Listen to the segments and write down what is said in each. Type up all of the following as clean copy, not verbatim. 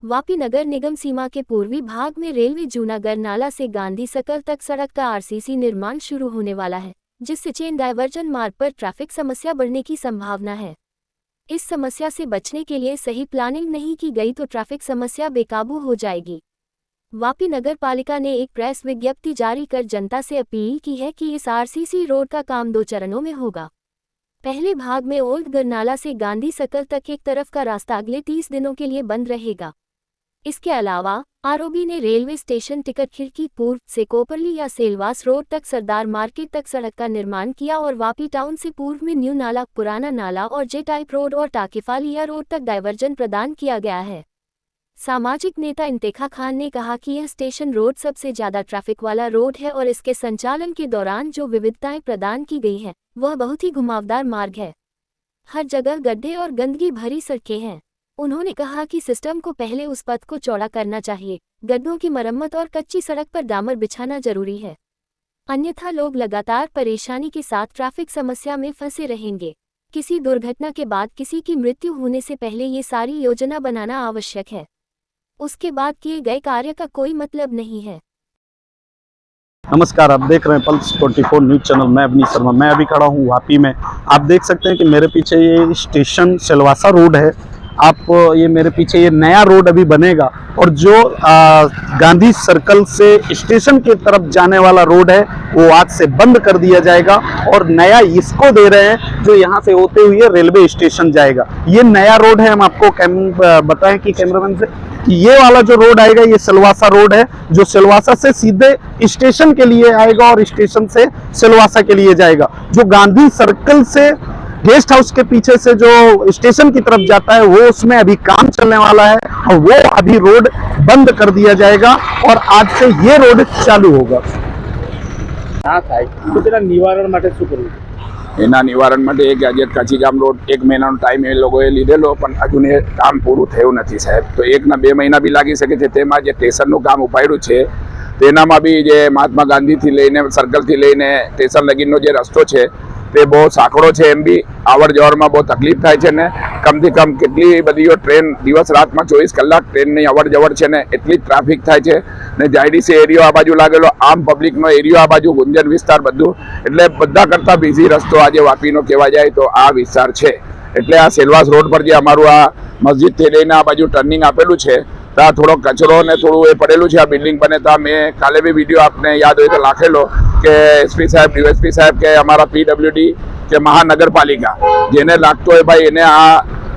वापी नगर निगम सीमा के पूर्वी भाग में रेलवे जूनागढ़ नाला से गांधी सर्कल तक सड़क का आरसीसी निर्माण शुरू होने वाला है, जिससे चेन डायवर्जन मार्ग पर ट्रैफिक समस्या बढ़ने की संभावना है। इस समस्या से बचने के लिए सही प्लानिंग नहीं की गई तो ट्रैफिक समस्या बेकाबू हो जाएगी। वापी नगर पालिका ने एक प्रेस विज्ञप्ति जारी कर जनता से अपील की है कि इस आरसीसी रोड का काम 2 चरणों में होगा। पहले भाग में ओल्ड गरनाला से गांधी सर्कल तक एक तरफ का रास्ता अगले 30 दिनों के लिए बंद रहेगा। इसके अलावा आरओबी ने रेलवे स्टेशन टिकट खिड़की पूर्व से कोपरली या सेलवास रोड तक सरदार मार्केट तक सड़क का निर्माण किया और वापी टाउन से पूर्व में न्यू नाला, पुराना नाला और जे टाइप रोड और टाकिफालिया रोड तक डायवर्जन प्रदान किया गया है। सामाजिक नेता इंतेखा खान ने कहा कि यह स्टेशन रोड सबसे ज्यादा ट्रैफिक वाला रोड है और इसके संचालन के दौरान जो विविधताएं प्रदान की गई हैं, वह बहुत ही घुमावदार मार्ग है। हर जगह गड्ढे और गंदगी भरी सड़कें हैं। उन्होंने कहा कि सिस्टम को पहले उस पथ को चौड़ा करना चाहिए, गड्ढों की मरम्मत और कच्ची सड़क पर डामर बिछाना जरूरी है, अन्यथा लोग लगातार परेशानी के साथ ट्रैफिक समस्या में फंसे रहेंगे। किसी दुर्घटना के बाद किसी की मृत्यु होने से पहले ये सारी योजना बनाना आवश्यक है, उसके बाद किए गए कार्य का कोई मतलब नहीं है। नमस्कार, आप देख रहे हैं पल्स 24 न्यूज चैनल। मैं अवनीश शर्मा। मैं अभी खड़ा हूँ वापी में। आप देख सकते हैं कि मेरे पीछे ये स्टेशन सिलवासा रोड है। आप ये मेरे पीछे ये नया रोड अभी बनेगा और जो गांधी सर्कल से स्टेशन की तरफ जाने वाला रोड है वो आज से बंद कर दिया जाएगा और नया इसको दे रहे हैं जो यहाँ से होते हुए रेलवे स्टेशन जाएगा। ये नया रोड है। हम आपको बताएं कि कैमरामैन से कि ये वाला जो रोड आएगा ये सिलवासा रोड है, जो सिलवासा से सीधे स्टेशन के लिए आएगा और स्टेशन से सिलवासा के लिए जाएगा। जो गांधी सर्कल से गेस्ट हाउस के पीछे से जो स्टेशन की तरफ जाता है वो उसमें अभी काम चलने वाला है और वो अभी रोड बंद कर दिया जाएगा और आज से ये रोड चालू होगा। निवारण માટે શું કરવું? એના નિવારણ માટે એક આજે કાચીગામ રોડ 1 મહિનાનો ટાઈમ એ લોકોએ લીધેલો પણ હજુ કામ પૂરું થયું નથી સાહેબ। તો 1 ના 2 મહિના બી લાગી શકે છે। તેમાં જે સ્ટેશનનું કામ ઉપાડ્યું છે તેનામાં બી જે મહાત્મા ગાંધીથી લઈને સર્કલથી લઈને સ્ટેશન લગીનો જે રસ્તો છે તે બહુ સાંકડો છે। એમ બી આવડ જવડમાં બહુ તકલીફ થાય છે ને કમથી કમ કેટલી બધી ટ્રેન દિવસ રાતમાં 24 કલાક ટ્રેનની અવડ જવડ છે ને એટલી ટ્રાફિક થાય છે ને જાયડીસી એરિયો આ બાજુ લાગેલો, આમ પબ્લિકનો એરિયો આ બાજુ ગુંજન વિસ્તાર બધું, એટલે બધા કરતાં બીઝી રસ્તો આજે વાપીનો કહેવા જાય તો આ વિસ્તાર છે। એટલે આ સેલવાસ રોડ પર જે અમારું આ મસ્જિદથી લઈને આ બાજુ ટર્નિંગ આપેલું છે ત્યાં થોડો કચરો ને થોડું એ પડેલું છે। આ બિલ્ડિંગ બને ત્યાં મેં કાલે બી વિડીયો આપને યાદ હોય તો નાખેલો કે એસપી સાહેબ, ડીએસપી સાહેબ કે અમારા પીડબ્લ્યુડી કે મહાનગરપાલિકા જેને લાગતો હોય ભાઈ એને આ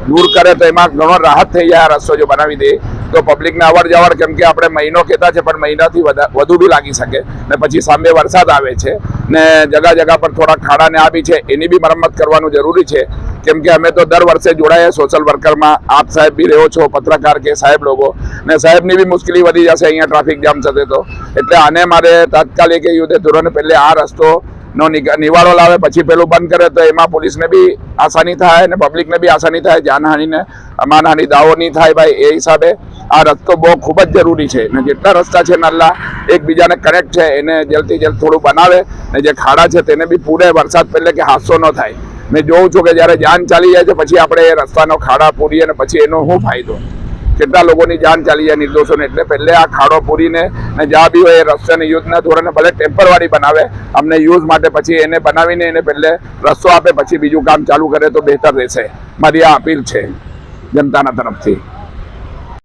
दूर करे तो एम घणो राहत थी जाए। रस्तो जो बनावी दे तो पब्लिक ने अवर जवर केम के आपणे महीनो कहता है पण महीनाथी वधु भी लागी सके ने पछी सामे वरसाद आवे छे ने जगह जगह पर थोड़ा खाड़ा ने आ बी छे एनी बी मरम्मत करवानुं जरूरी छे। केम के अमे तो दर वर्षे जोड़ाया सोशल वर्कर में, आप साहेब भी रहो छो, पत्रकार के साहेब लोगों ने साहेबनी भी मुश्किली वधी जशे अहींया ट्राफिक जाम थशे तो एटले आने मारे तात्कालिक युद्धे तुरंत पहले आ रस्तो नो निवाड़ो लावे पछी पेलू बंद करे तो एमां पुलिस ने भी आसानी थाय ने पब्लिक ने भी आसानी थाय, जानहानी ने मानहानी दावो नहीं थाय। भाई ए हिसाबे आ रस्तो बहुत खूब ज जरूरी है ने जेटला रस्ता है नल्ला एक बीजा ने कनेक्ट है एने जल्दी जल्द थोड़ू बनावे ने जे खाड़ा है तेने भी पूरे वरसाद पहले के हादसो न थाय। मैं जोऊं छुं के ज्यारे जान चाली जाए तो पछी आपणे रस्तानो खाड़ा पूरीए ने पछी एनो शुं फायदो, કેટલા લોકોની જાન ચાલી જાય નિર્દોષોને। એટલે પહેલે આ ખાડો પૂરીને ને જ્યાં બી હોય એ રસ્તાને યુઝના ધોરણે ભલે ટેમ્પરવારી બનાવે અમને યુઝ માટે, પછી એને બનાવીને એને પહેલે રસ્તો આપે પછી બીજું કામ ચાલુ કરે તો બહેતર રહેશે। મારી આ અપીલ છે જનતાના તરફથી।